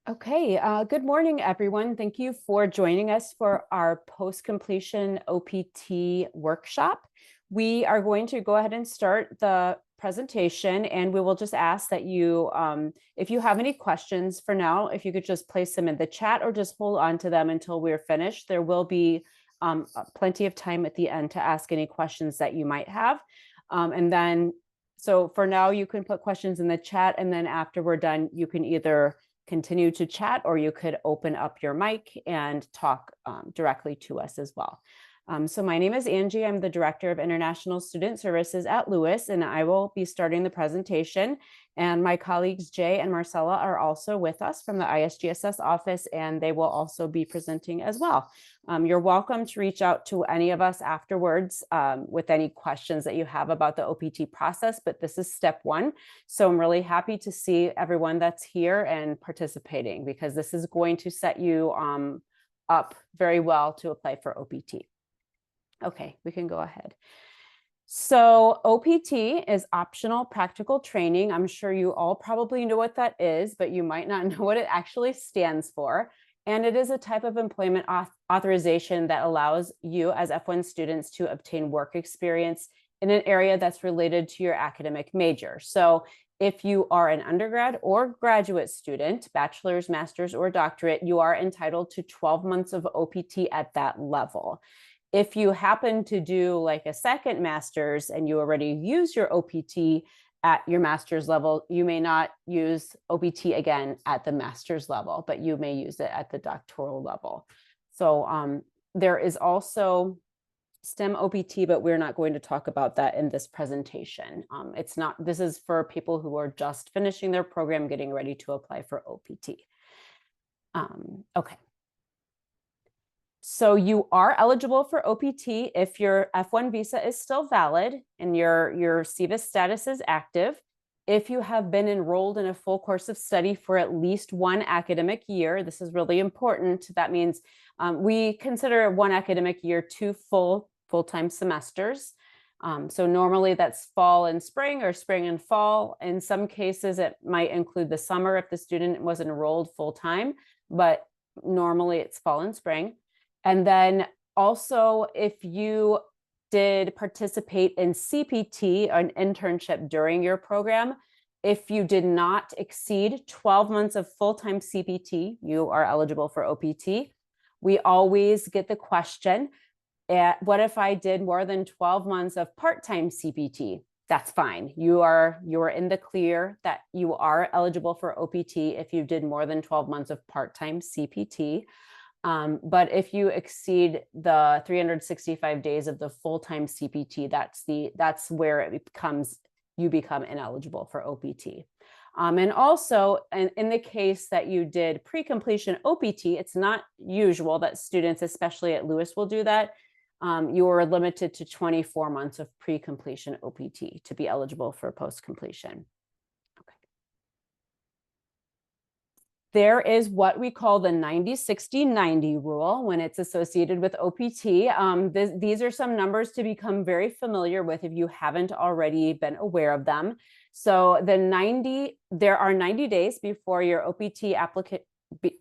Okay, good morning, everyone. Thank you for joining us for our post-completion OPT workshop. We are going to go ahead and start the presentation, and we will just ask that you, if you have any questions for now, if you could just place them in the chat or just hold on to them until we're finished. There will be plenty of time at the end to ask any questions that you might have. So for now, you can put questions in the chat, and then after we're done, you can either continue to chat, or you could open up your mic and talk directly to us as well. So my name is Angie. I'm the Director of International Student Services at Lewis, and I will be starting the presentation. And my colleagues Jay and Marcella are also with us from the ISGSS office, and they will also be presenting as well. You're welcome to reach out to any of us afterwards with any questions that you have about the OPT process, but this is step one. So I'm really happy to see everyone that's here and participating, because this is going to set you up very well to apply for OPT. Okay, we can go ahead. So OPT is optional practical training. I'm sure you all probably know what that is, but you might not know what it actually stands for. And it is a type of employment authorization that allows you as F1 students to obtain work experience in an area that's related to your academic major. So if you are an undergrad or graduate student, bachelor's, master's, or doctorate, you are entitled to 12 months of OPT at that level. If you happen to do like a second master's and you already use your OPT at your master's level, you may not use OPT again at the master's level, but you may use it at the doctoral level. So there is also STEM OPT, but we're not going to talk about that in this presentation. This is for people who are just finishing their program, getting ready to apply for OPT. Okay. So you are eligible for OPT if your F1 visa is still valid and your SEVP status is active. If you have been enrolled in a full course of study for at least one academic year, this is really important. That means we consider one academic year 2 full-time semesters. So normally that's fall and spring, or spring and fall. In some cases, it might include the summer if the student was enrolled full-time, but normally it's fall and spring. And then also, if you did participate in CPT, an internship during your program, if you did not exceed 12 months of full-time CPT, you are eligible for OPT. We always get the question, what if I did more than 12 months of part-time CPT? That's fine. You are in the clear that you are eligible for OPT if you did more than 12 months of part-time CPT. But if you exceed the 365 days of the full-time CPT, that's where you become ineligible for OPT. And also, in the case that you did pre-completion OPT, it's not usual that students, especially at Lewis, will do that. You are limited to 24 months of pre-completion OPT to be eligible for post-completion. There is what we call the 90-60-90 rule when it's associated with OPT. These are some numbers to become very familiar with if you haven't already been aware of them. So there are 90 days before your OPT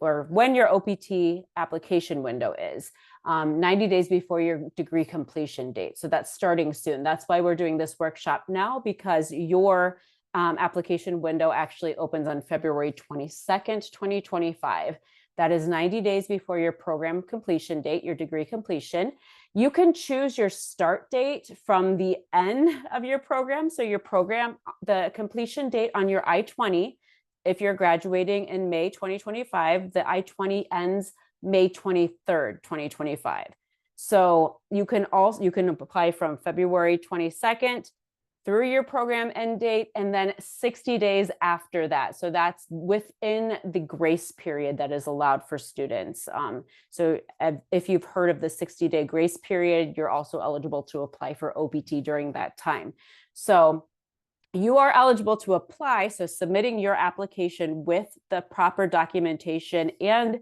or when your OPT application window is, 90 days before your degree completion date. So that's starting soon. That's why we're doing this workshop now, because your application window actually opens on February 22nd, 2025. That is 90 days before your program completion date, your degree completion. You can choose your start date from the end of your program. So your program, the completion date on your I-20, if you're graduating in May 2025, the I-20 ends May 23rd, 2025. So you can apply from February 22nd through your program end date, and then 60 days after that. So that's within the grace period that is allowed for students. So if you've heard of the 60-day grace period, you're also eligible to apply for OPT during that time. So you are eligible to apply. So submitting your application with the proper documentation and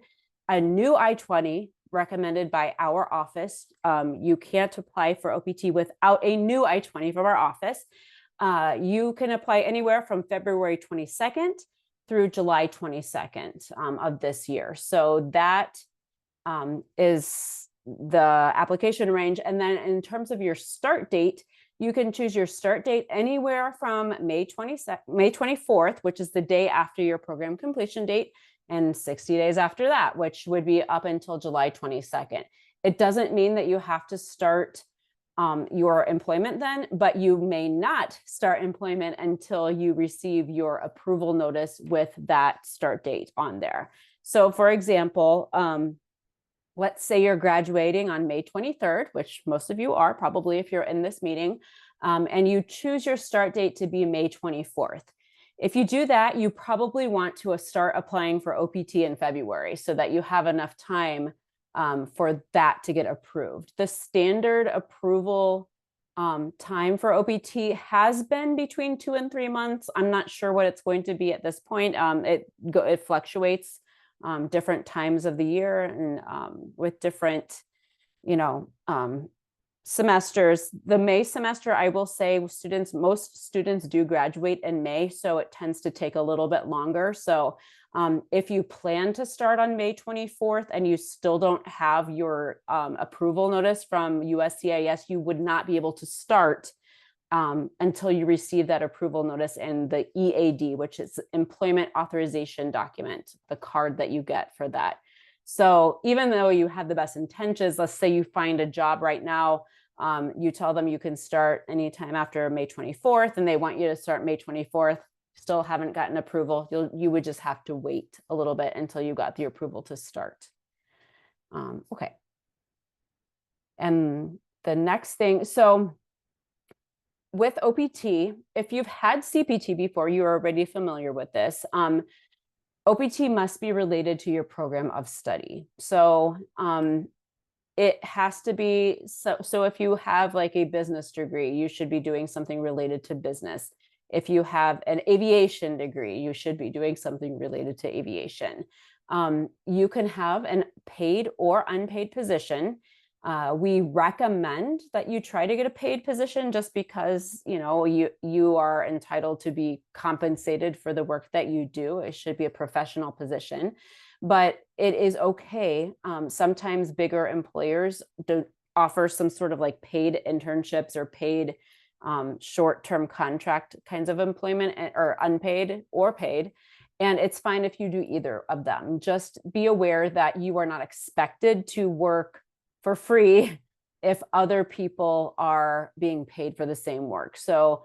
a new I-20 recommended by our office. You can't apply for OPT without a new I-20 from our office. You can apply anywhere from February 22nd through July 22nd of this year. So that is the application range. And then in terms of your start date, you can choose your start date anywhere from May 24th, which is the day after your program completion date, and 60 days after that, which would be up until July 22nd. It doesn't mean that you have to start your employment then, but you may not start employment until you receive your approval notice with that start date on there. So for example, let's say you're graduating on May 23rd, which most of you are probably if you're in this meeting, and you choose your start date to be May 24th. If you do that, you probably want to start applying for OPT in February so that you have enough time for that to get approved. The standard approval time for OPT has been between 2 and 3 months. I'm not sure what it's going to be at this point. It fluctuates different times of the year and with different, semesters. The May semester, I will say most students do graduate in May, so it tends to take a little bit longer. So if you plan to start on May 24th and you still don't have your approval notice from USCIS, you would not be able to start until you receive that approval notice and the EAD, which is Employment Authorization Document, the card that you get for that. So even though you have the best intentions, let's say you find a job right now, you tell them you can start anytime after May 24th, and they want you to start May 24th, still haven't gotten approval, you would just have to wait a little bit until you got the approval to start. Okay. And the next thing, so with OPT, if you've had CPT before, you're already familiar with this. OPT must be related to your program of study. So it has to be, so if you have like a business degree, you should be doing something related to business. If you have an aviation degree, you should be doing something related to aviation. You can have a paid or unpaid position. We recommend that you try to get a paid position just because, you are entitled to be compensated for the work that you do. It should be a professional position, but it is okay. Sometimes bigger employers do offer some sort of like paid internships or paid short-term contract kinds of employment, or unpaid or paid. And it's fine if you do either of them. Just be aware that you are not expected to work for free if other people are being paid for the same work. So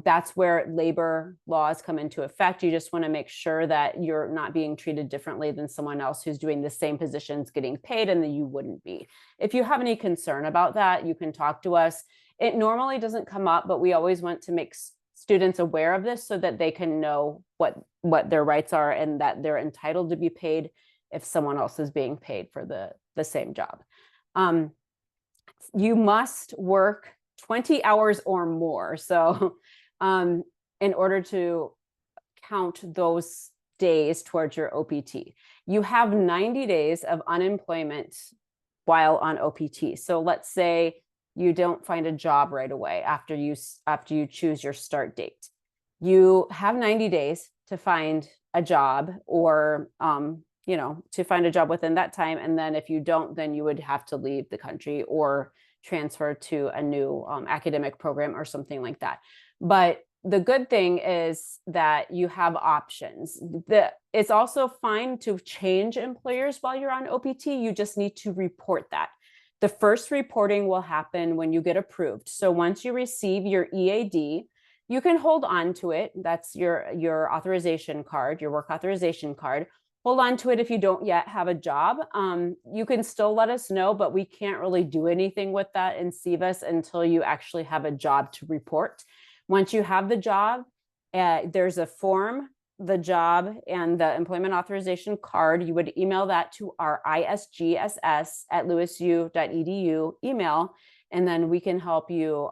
that's where labor laws come into effect. You just want to make sure that you're not being treated differently than someone else who's doing the same positions getting paid, and that you wouldn't be. If you have any concern about that, you can talk to us. It normally doesn't come up, but we always want to make students aware of this so that they can know what their rights are and that they're entitled to be paid if someone else is being paid for the same job. You must work 20 hours or more. So in order to count those days towards your OPT, you have 90 days of unemployment while on OPT. So let's say you don't find a job right away after you choose your start date. You have 90 days to find a job, or to find a job within that time. And then if you don't, then you would have to leave the country or transfer to a new academic program or something like that. But the good thing is that you have options. It's also fine to change employers while you're on OPT. You just need to report that. The first reporting will happen when you get approved. So once you receive your EAD, you can hold on to it. That's your authorization card, your work authorization card. Hold on to it if you don't yet have a job. You can still let us know, but we can't really do anything with that in SEVP until you actually have a job to report. Once you have the job, there's a form, the job, and the employment authorization card. You would email that to our isgss@louisu.edu email, and then we can help you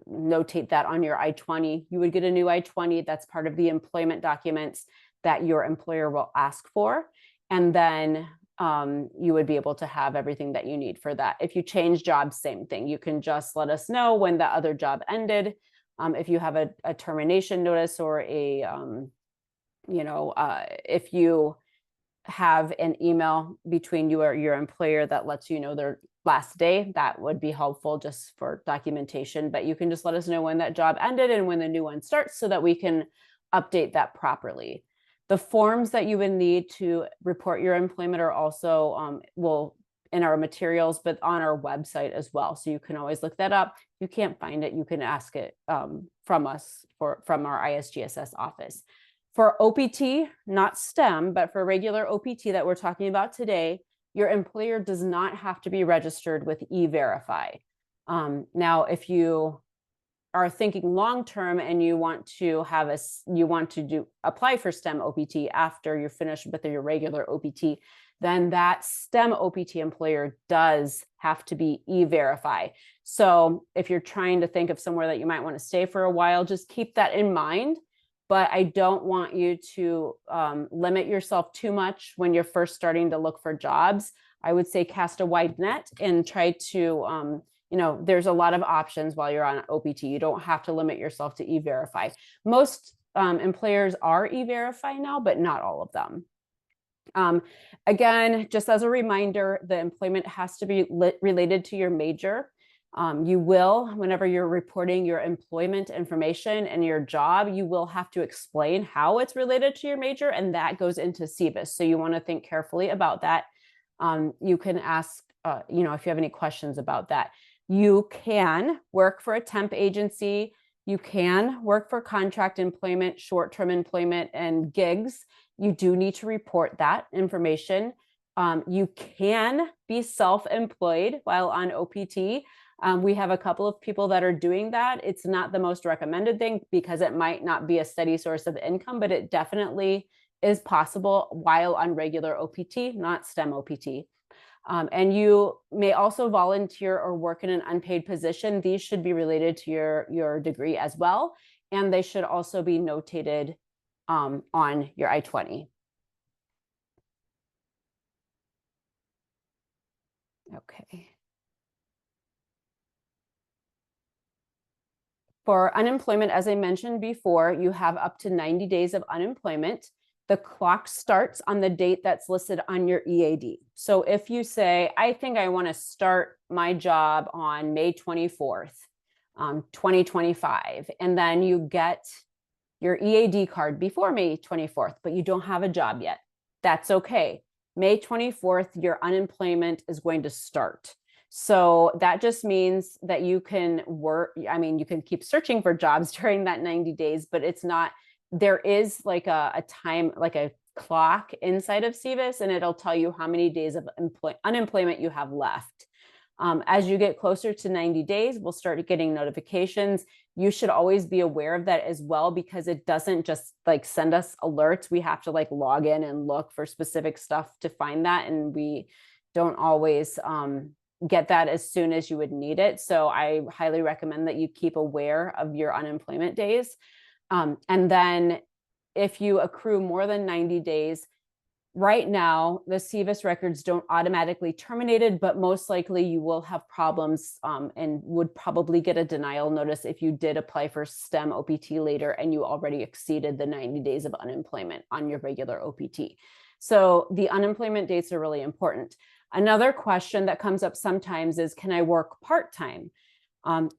notate that on your I-20. You would get a new I-20. That's part of the employment documents that your employer will ask for. And then you would be able to have everything that you need for that. If you change jobs, same thing. You can just let us know when the other job ended. If you have a termination notice or a if you have an email between you or your employer that lets you know their last day, that would be helpful just for documentation. But you can just let us know when that job ended and when the new one starts so that we can update that properly. The forms that you would need to report your employment are also in our materials, but on our website as well. So you can always look that up. If you can't find it, you can ask it from us from our ISGSS office. For OPT, not STEM, but for regular OPT that we're talking about today, your employer does not have to be registered with E-Verify. Now, if you are thinking long-term and you want to apply for STEM OPT after you're finished with your regular OPT, then that STEM OPT employer does have to be E-Verify. So if you're trying to think of somewhere that you might want to stay for a while, just keep that in mind. But I don't want you to limit yourself too much when you're first starting to look for jobs. I would say cast a wide net and try to, there's a lot of options while you're on OPT. You don't have to limit yourself to E-Verify. Most employers are E-Verify now, but not all of them. Again, just as a reminder, the employment has to be related to your major. You will, whenever you're reporting your employment information and your job, you will have to explain how it's related to your major, and that goes into SEVP. So you want to think carefully about that. You can ask, if you have any questions about that. You can work for a temp agency. You can work for contract employment, short-term employment, and gigs. You do need to report that information. You can be self-employed while on OPT. We have a couple of people that are doing that. It's not the most recommended thing because it might not be a steady source of income, but it definitely is possible while on regular OPT, not STEM OPT. And you may also volunteer or work in an unpaid position. These should be related to your degree as well. And they should also be notated on your I-20. Okay. For unemployment, as I mentioned before, you have up to 90 days of unemployment. The clock starts on the date that's listed on your EAD. So if you say, I think I want to start my job on May 24th, 2025, and then you get your EAD card before May 24th, but you don't have a job yet, that's okay. May 24th, your unemployment is going to start. So that just means that you can work. I mean, you can keep searching for jobs during that 90 days, but it's not, there is like a time, like a clock inside of SEVP, and it'll tell you how many days of unemployment you have left. As you get closer to 90 days, we'll start getting notifications. You should always be aware of that as well, because it doesn't just like send us alerts. We have to like log in and look for specific stuff to find that. And we don't always get that as soon as you would need it. So I highly recommend that you keep aware of your unemployment days. And then if you accrue more than 90 days, right now, the SEVP records don't automatically terminate it, but most likely you will have problems and would probably get a denial notice if you did apply for STEM OPT later and you already exceeded the 90 days of unemployment on your regular OPT. So the unemployment dates are really important. Another question that comes up sometimes is, can I work part-time?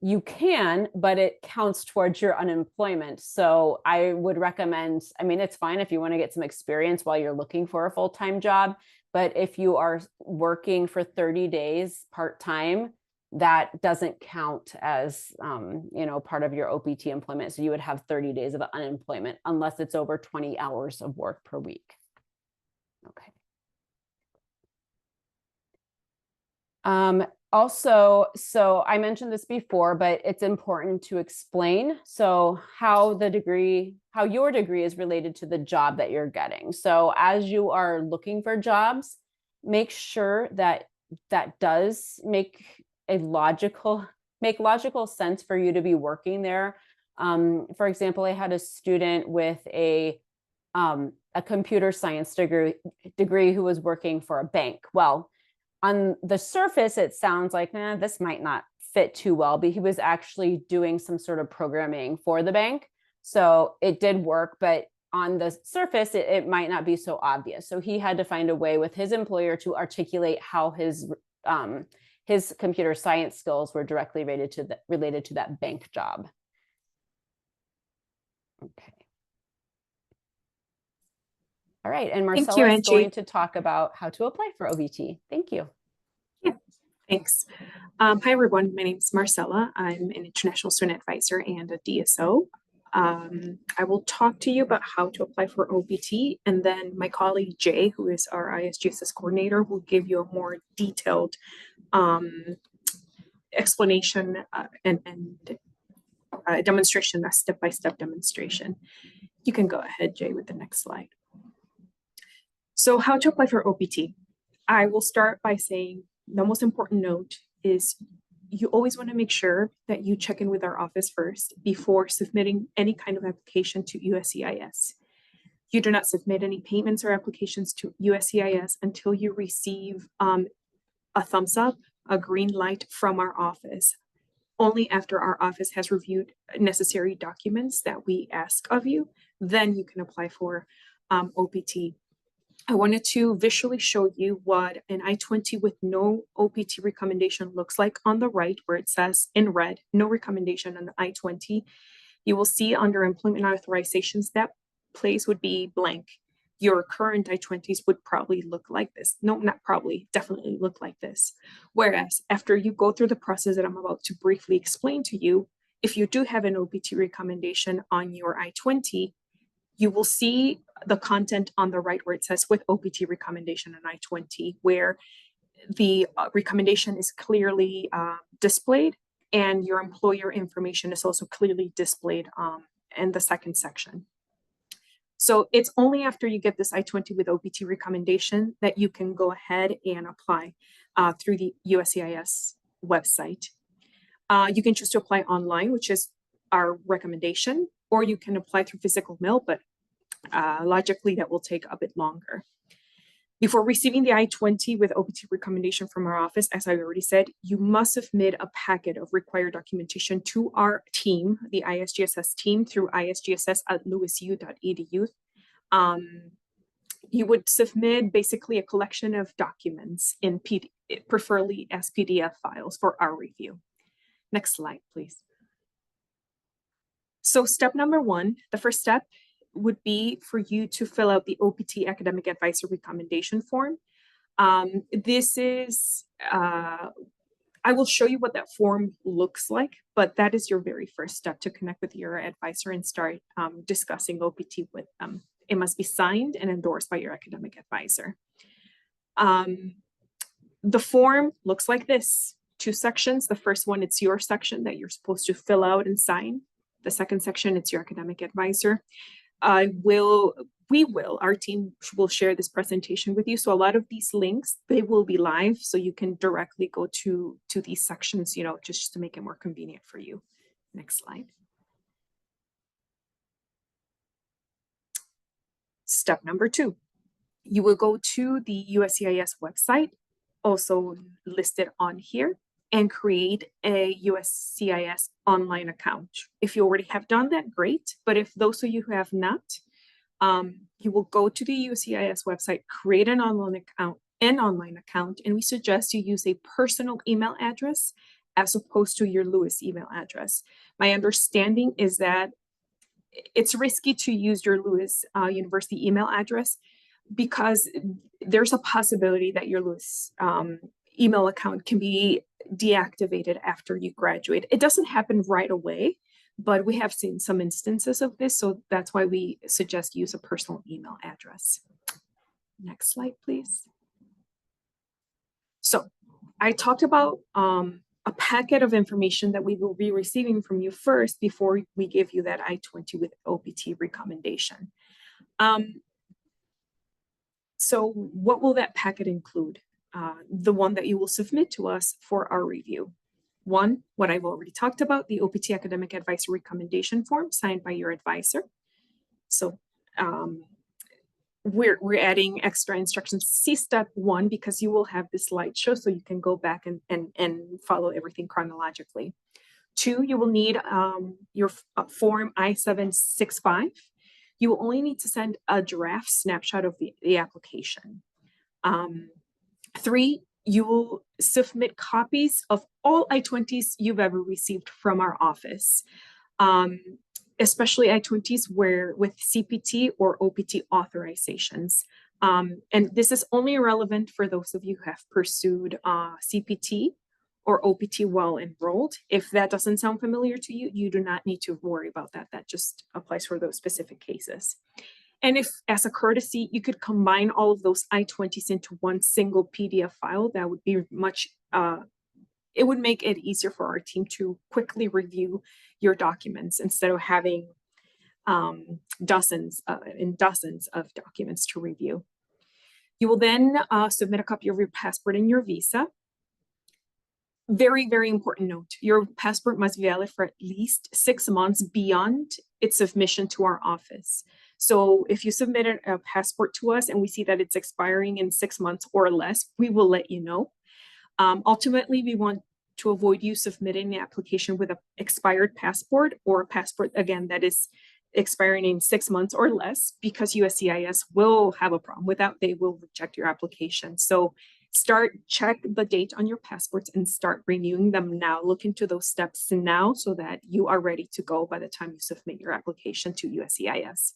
You can, but it counts towards your unemployment. So I would recommend, I mean, it's fine if you want to get some experience while you're looking for a full-time job, but if you are working for 30 days part-time, that doesn't count as, part of your OPT employment. So you would have 30 days of unemployment unless it's over 20 hours of work per week. Okay. Also, so I mentioned this before, but it's important to explain. So how your degree is related to the job that you're getting. So as you are looking for jobs, make sure that that does make logical sense for you to be working there. For example, I had a student with a computer science degree who was working for a bank. Well, on the surface, it sounds like, this might not fit too well, but he was actually doing some sort of programming for the bank. So it did work, but on the surface, it might not be so obvious. So he had to find a way with his employer to articulate how his computer science skills were directly related to that bank job. Okay. All right, and Marcella is going to talk about how to apply for OBT. Thank you. Yeah, thanks. Hi, everyone. My name is Marcella. I'm an international student advisor and a DSO. I will talk to you about how to apply for OBT, and then my colleague Jay, who is our ISGSS coordinator, will give you a more detailed explanation and demonstration, a step-by-step demonstration. You can go ahead, Jay, with the next slide. So how to apply for OPT? I will start by saying the most important note is you always want to make sure that you check in with our office first before submitting any kind of application to USCIS. You do not submit any payments or applications to USCIS until you receive a thumbs up, a green light from our office. Only after our office has reviewed necessary documents that we ask of you, then you can apply for OPT. I wanted to visually show you what an I-20 with no OPT recommendation looks like on the right, where it says in red, no recommendation on the I-20. You will see under employment authorizations, that place would be blank. Your current I-20s would probably look like this. No, not probably, definitely look like this. Whereas after you go through the process that I'm about to briefly explain to you, if you do have an OPT recommendation on your I-20, you will see the content on the right where it says with OPT recommendation on I-20, where the recommendation is clearly displayed and your employer information is also clearly displayed in the second section. So it's only after you get this I-20 with OPT recommendation that you can go ahead and apply through the USCIS website. You can choose to apply online, which is our recommendation, or you can apply through physical mail, but logically that will take a bit longer. Before receiving the I-20 with OPT recommendation from our office, as I already said, you must submit a packet of required documentation to our team, the ISGSS team, through isgss@lewisu.edu. You would submit basically a collection of documents in preferably as PDF files for our review. Next slide, please. So step number one, the first step would be for you to fill out the OPT Academic Advisor Recommendation Form. This is, I will show you what that form looks like, but that is your very first step to connect with your advisor and start discussing OPT with them. It must be signed and endorsed by your academic advisor. The form looks like this, 2 sections. The first one, it's your section that you're supposed to fill out and sign. The second section, it's your academic advisor. Our team will share this presentation with you. So a lot of these links, they will be live, so you can directly go to these sections, you know, just to make it more convenient for you. Next slide. Step number 2, you will go to the USCIS website, also listed on here, and create a USCIS online account. If you already have done that, great. But if those of you who have not, you will go to the USCIS website, create an online account, and we suggest you use a personal email address as opposed to your Lewis email address. My understanding is that it's risky to use your Lewis University email address because there's a possibility that your Lewis email account can be deactivated after you graduate. It doesn't happen right away, but we have seen some instances of this, so that's why we suggest use a personal email address. Next slide, please. So I talked about a packet of information that we will be receiving from you first before we give you that I-20 with OPT recommendation. So what will that packet include? The one that you will submit to us for our review. One, what I've already talked about, the OPT Academic Advisor Recommendation Form signed by your advisor. So we're adding extra instructions. See step 1 because you will have this slideshow so you can go back and follow everything chronologically. 2, you will need your form I-765. you will only need to send a draft snapshot of the application. 3, you will submit copies of all I-20s you've ever received from our office, especially I-20s with CPT or OPT authorizations. And this is only relevant for those of you who have pursued CPT or OPT while enrolled. If that doesn't sound familiar to you, you do not need to worry about that. That just applies for those specific cases. And if, as a courtesy, you could combine all of those I-20s into one single PDF file, that would be much, it would make it easier for our team to quickly review your documents instead of having dozens and dozens of documents to review. You will then submit a copy of your passport and your visa. Very, very important note, your passport must be valid for at least 6 months beyond its submission to our office. So if you submitted a passport to us and we see that it's expiring in 6 months or less, we will let you know. Ultimately, we want to avoid you submitting the application with an expired passport or a passport, again, that is expiring in 6 months or less, because USCIS will have a problem with that. They will reject your application. So check the date on your passports and start renewing them now. Look into those steps now so that you are ready to go by the time you submit your application to USCIS.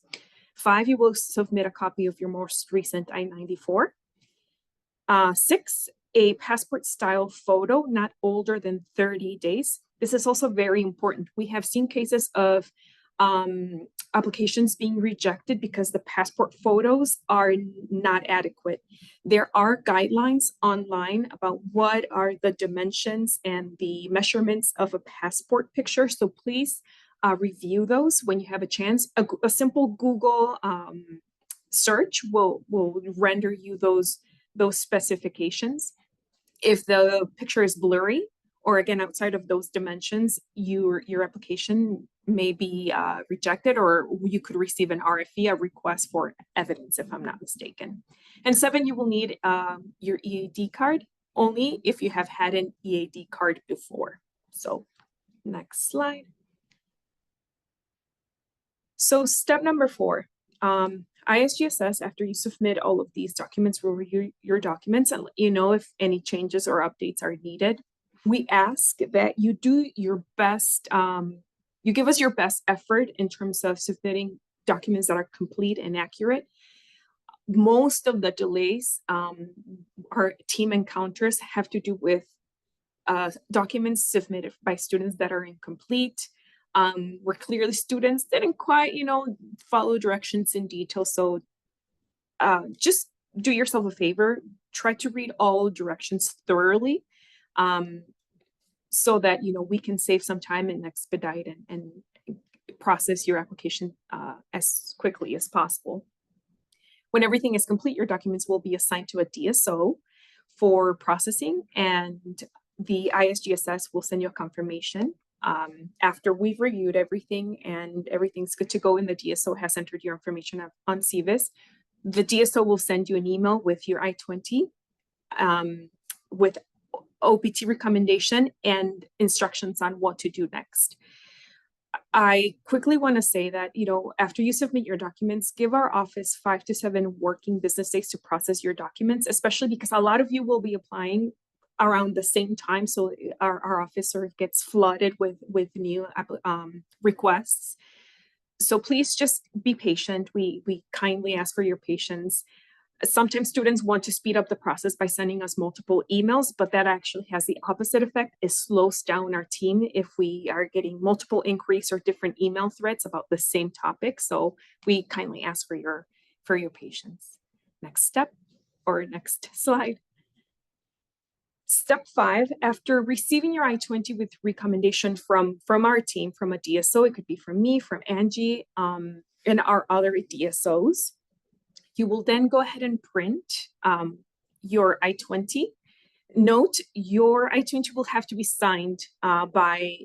5, you will submit a copy of your most recent I-94. 6, a passport style photo not older than 30 days. This is also very important. We have seen cases of applications being rejected because the passport photos are not adequate. There are guidelines online about what are the dimensions and the measurements of a passport picture. So please review those when you have a chance. A simple Google search will render you those specifications. If the picture is blurry, or again, outside of those dimensions, your application may be rejected, or you could receive an RFE, a request for evidence, if I'm not mistaken. And 7, you will need your EAD card only if you have had an EAD card before. So next slide. So step number 4, ISGSS, after you submit all of these documents, will review your documents and let you know if any changes or updates are needed. We ask that you do your best, you give us your best effort in terms of submitting documents that are complete and accurate. Most of the delays our team encounters have to do with documents submitted by students that are incomplete, where clearly students didn't quite, follow directions in detail. So just do yourself a favor, try to read all directions thoroughly, so that, we can save some time and expedite and process your application as quickly as possible. When everything is complete, your documents will be assigned to a DSO for processing, and the ISGSS will send you a confirmation after we've reviewed everything and everything's good to go and the DSO has entered your information on CVIS. The DSO will send you an email with your I-20 with OPT recommendation and instructions on what to do next. I quickly want to say that, after you submit your documents, give our office 5 to 7 working business days to process your documents, especially because a lot of you will be applying around the same time. So our office sort of gets flooded with new requests. So please just be patient. We kindly ask for your patience. Sometimes students want to speed up the process by sending us multiple emails, but that actually has the opposite effect. It slows down our team if we are getting multiple inquiries or different email threads about the same topic. So we kindly ask for your patience. Next step, or next slide. Step 5, after receiving your I-20 with recommendation from our team, from a DSO, it could be from me, from Angie, and our other DSOs, you will then go ahead and print your I-20. Note, your I-20 will have to be signed by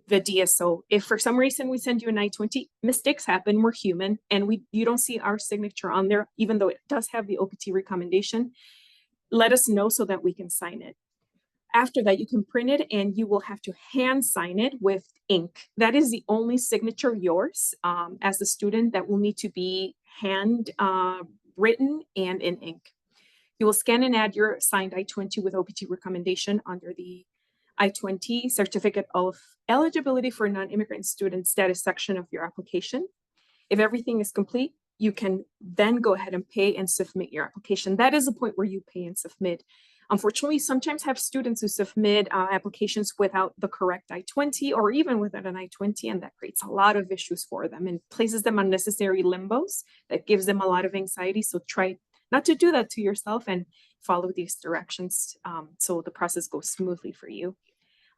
the DSO. If for some reason we send you an I-20, mistakes happen, we're human, and you don't see our signature on there, even though it does have the OPT recommendation, let us know so that we can sign it. After that, you can print it and you will have to hand sign it with ink. That is the only signature of yours as a student that will need to be hand written and in ink. You will scan and add your signed I-20 with OPT recommendation under the I-20 Certificate of Eligibility for Non-Immigrant Student Status section of your application. If everything is complete, you can then go ahead and pay and submit your application. That is the point where you pay and submit. Unfortunately, sometimes have students who submit applications without the correct I-20 or even without an I-20, and that creates a lot of issues for them and places them on unnecessary limbos. That gives them a lot of anxiety. So try not to do that to yourself and follow these directions so the process goes smoothly for you.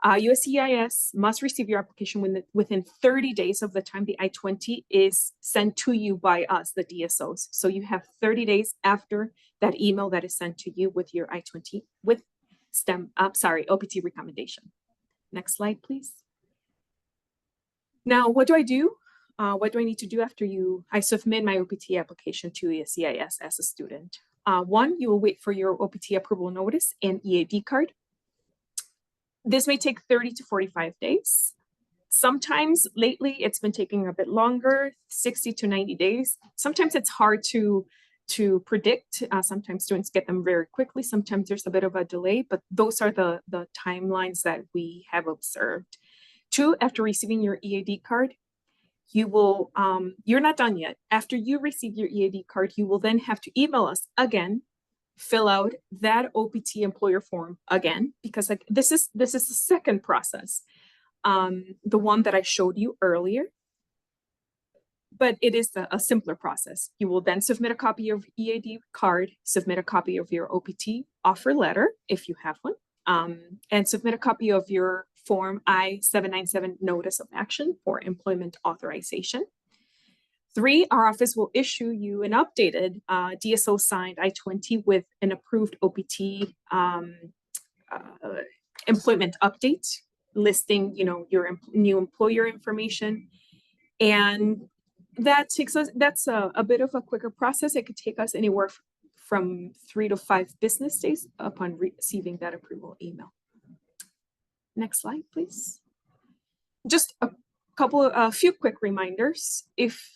USCIS must receive your application within 30 days of the time the I-20 is sent to you by us, the DSOs. So you have 30 days after that email that is sent to you with your I-20 with OPT recommendation. Next slide, please. Now, what do I do? What do I need to do after I submit my OPT application to USCIS as a student? One, you will wait for your OPT approval notice and EAD card. This may take 30 to 45 days. Sometimes lately it's been taking a bit longer, 60 to 90 days. Sometimes it's hard to predict. Sometimes students get them very quickly. Sometimes there's a bit of a delay, but those are the timelines that we have observed. Two, after receiving your EAD card, you will, you're not done yet. After you receive your EAD card, you will then have to email us again, fill out that OPT employer form again, because like this is the second process, the one that I showed you earlier, but it is a simpler process. You will then submit a copy of EAD card, submit a copy of your OPT offer letter if you have one, and submit a copy of your form I-797 notice of action for employment authorization. Three, our office will issue you an updated DSO signed I-20 with an approved OPT employment update listing, your new employer information. And that takes us, that's a bit of a quicker process. It could take us anywhere from 3 to 5 business days upon receiving that approval email. Next slide, please. Just a few quick reminders. If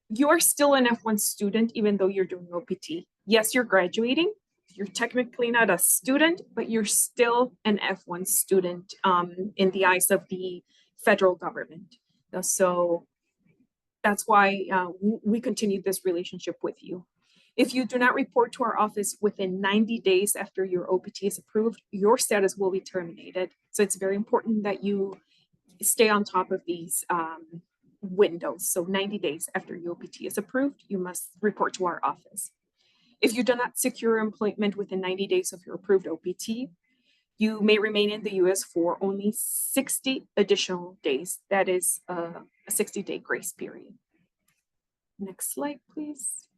you are still an F1 student, even though you're doing OPT. Yes, you're graduating. You're technically not a student, but you're still an F1 student in the eyes of the federal government. So that's why we continue this relationship with you. If you do not report to our office within 90 days after your OPT is approved, your status will be terminated. So it's very important that you stay on top of these windows. So 90 days after your OPT is approved, you must report to our office. If you do not secure employment within 90 days of your approved OPT, you may remain in the US for only 60 additional days. That is a 60-day grace period. Next slide, please.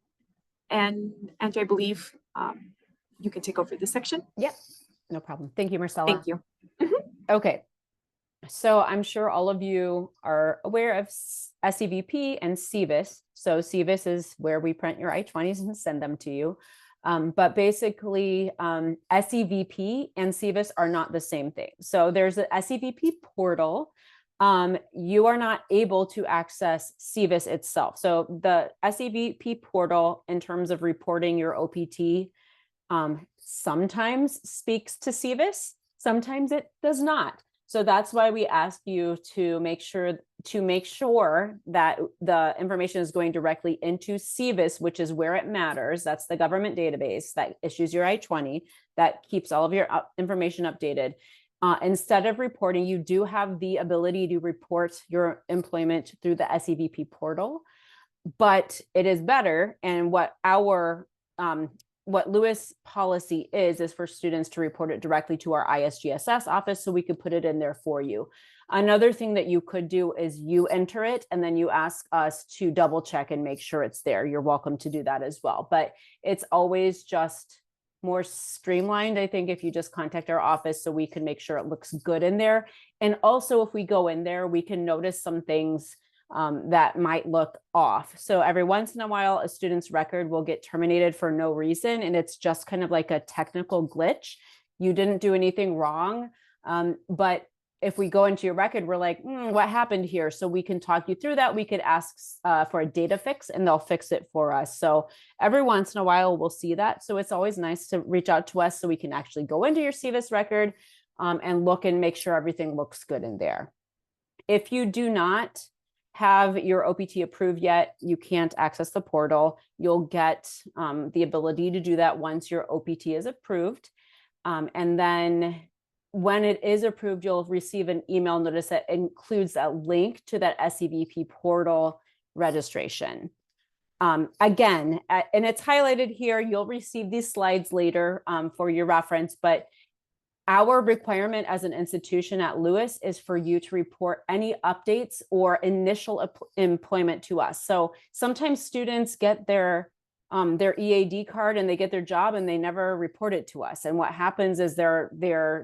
And I believe you can take over this section. Yep, no problem. Thank you, Marcella. Thank you. Okay. So I'm sure all of you are aware of SEVP and SEVIS. So SEVIS is where we print your I-20s and send them to you. But basically, SEVP and SEVIS are not the same thing. So there's a SEVP portal. You are not able to access SEVIS itself. So the SEVP portal, in terms of reporting your OPT, sometimes speaks to SEVIS, sometimes it does not. So that's why we ask you to make sure that the information is going directly into SEVIS, which is where it matters. That's the government database that issues your I-20, that keeps all of your information updated. Instead of reporting, you do have the ability to report your employment through the SEVP portal, but it is better. And what Lewis policy is for students to report it directly to our ISGSS office, so we could put it in there for you. Another thing that you could do is you enter it and then you ask us to double check and make sure it's there. You're welcome to do that as well. But it's always just more streamlined, I think, if you just contact our office so we can make sure it looks good in there. And also, if we go in there, we can notice some things that might look off. So every once in a while, a student's record will get terminated for no reason, and it's just kind of like a technical glitch. you didn't do anything wrong. But if we go into your record, we're like, what happened here? So we can talk you through that. We could ask for a data fix and they'll fix it for us. So every once in a while we'll see that. So it's always nice to reach out to us so we can actually go into your SEVP record and look and make sure everything looks good in there. If you do not have your OPT approved yet, you can't access the portal. You'll get the ability to do that once your OPT is approved. And then when it is approved, you'll receive an email notice that includes a link to that SEVP portal registration. Again, and it's highlighted here, you'll receive these slides later for your reference, but our requirement as an institution at Lewis is for you to report any updates or initial employment to us. So sometimes students get their EAD card and they get their job and they never report it to us. And what happens is their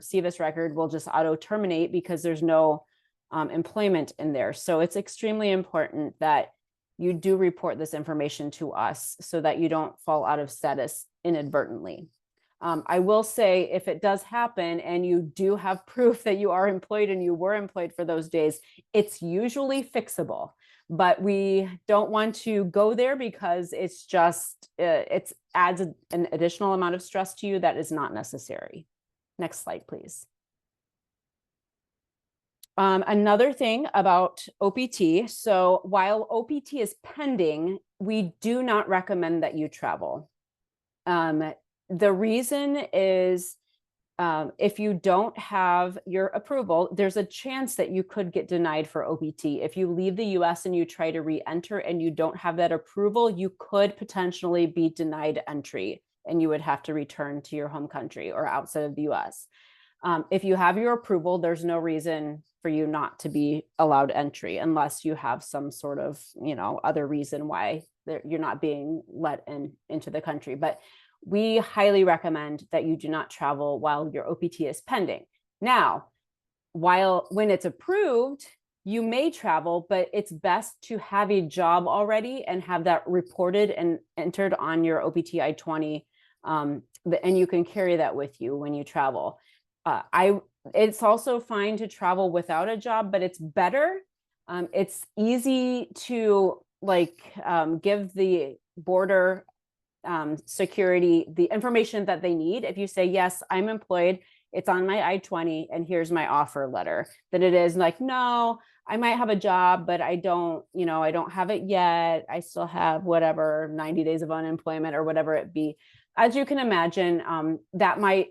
SEVP record will just auto terminate because there's no employment in there. So it's extremely important that you do report this information to us so that you don't fall out of status inadvertently. I will say if it does happen and you do have proof that you are employed and you were employed for those days, it's usually fixable. But we don't want to go there because it's just, it adds an additional amount of stress to you that is not necessary. Next slide, please. Another thing about OPT. So while OPT is pending, we do not recommend that you travel. The reason is if you don't have your approval, there's a chance that you could get denied for OPT. If you leave the US and you try to re-enter and you don't have that approval, you could potentially be denied entry and you would have to return to your home country or outside of the US. If you have your approval, there's no reason for you not to be allowed entry unless you have some sort of, other reason why you're not being let into the country. But we highly recommend that you do not travel while your OPT is pending. Now, when it's approved, you may travel, but it's best to have a job already and have that reported and entered on your OPT I-20, and you can carry that with you when you travel. It's also fine to travel without a job, but it's better. It's easy to give the border security the information that they need. If you say, yes, I'm employed, it's on my I-20 and here's my offer letter, then it is like, no, I might have a job, but I don't have it yet. I still have whatever 90 days of unemployment or whatever it be. As you can imagine,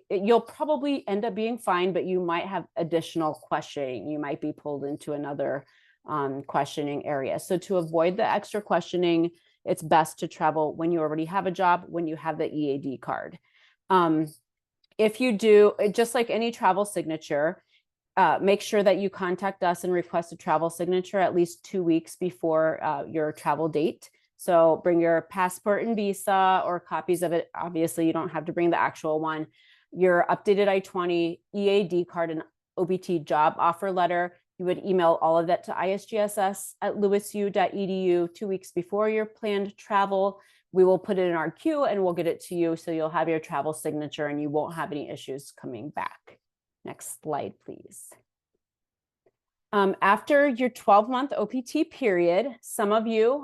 you'll probably end up being fine, but you might have additional questioning. You might be pulled into another questioning area. So to avoid the extra questioning, it's best to travel when you already have a job, when you have the EAD card. If you do, just like any travel signature, make sure that you contact us and request a travel signature at least 2 weeks before your travel date. So bring your passport and visa or copies of it. Obviously, you don't have to bring the actual one. Your updated I-20, EAD card, and OPT job offer letter. You would email all of that to isgss@lewisu.edu 2 weeks before your planned travel. We will put it in our queue and we'll get it to you. So you'll have your travel signature and you won't have any issues coming back. Next slide, please. After your 12-month OPT period,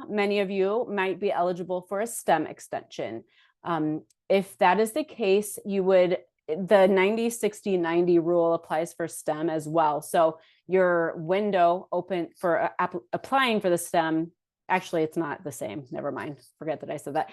many of you might be eligible for a STEM extension. If that is the case, the 90, 60, 90 rule applies for STEM as well. So your window open for applying for the STEM, actually, it's not the same. Never mind. Forget that I said that.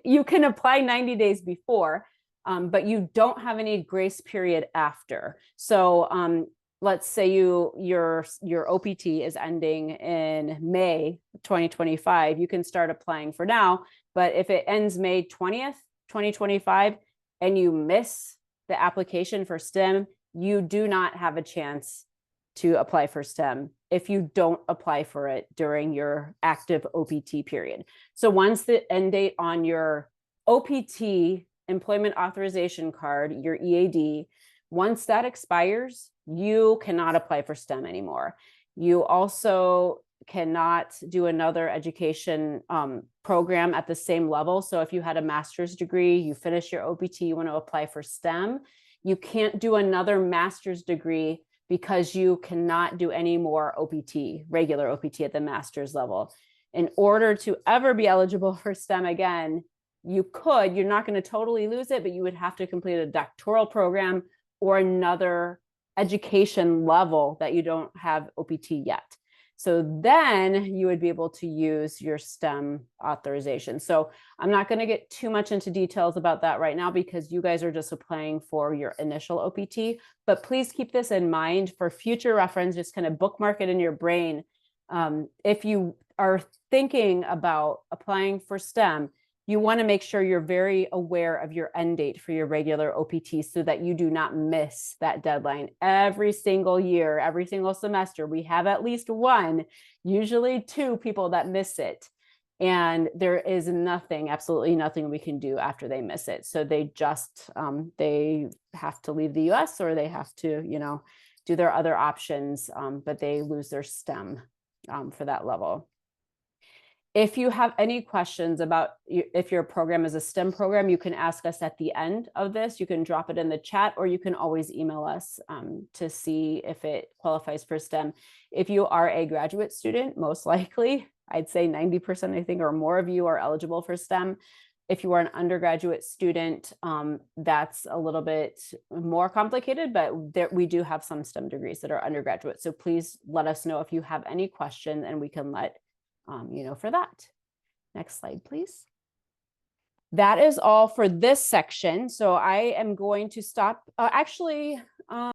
You can apply 90 days before, but you don't have any grace period after. So let's say your OPT is ending in May 2025. You can start applying for now, but if it ends May 20th, 2025, and you miss the application for STEM, you do not have a chance to apply for STEM if you don't apply for it during your active OPT period. So once the end date on your OPT employment authorization card, your EAD, once that expires, you cannot apply for STEM anymore. You also cannot do another education program at the same level. So if you had a master's degree, you finish your OPT, you want to apply for STEM, You can't do another master's degree because you cannot do any more OPT, regular OPT at the master's level. In order to ever be eligible for STEM again, you're not going to totally lose it, but you would have to complete a doctoral program or another education level that you don't have OPT yet. So then you would be able to use your STEM authorization. So I'm not going to get too much into details about that right now because you guys are just applying for your initial OPT, but please keep this in mind for future reference, just kind of bookmark it in your brain. If you are thinking about applying for STEM, you want to make sure you're very aware of your end date for your regular OPT so that you do not miss that deadline. Every single year, every single semester, we have at least one, usually two people that miss it. And there is nothing, absolutely nothing we can do after they miss it. So they just, they have to leave the US or they have to, do their other options, but they lose their STEM for that level. If you have any questions about if your program is a STEM program, you can ask us at the end of this. You can drop it in the chat, or you can always email us to see if it qualifies for STEM. If you are a graduate student, most likely, I'd say 90%, I think, or more of you are eligible for STEM. If you are an undergraduate student, that's a little bit more complicated, but we do have some STEM degrees that are undergraduate. So please let us know if you have any question and we can let for that. Next slide, please. That is all for this section. So I am going to stop. Actually,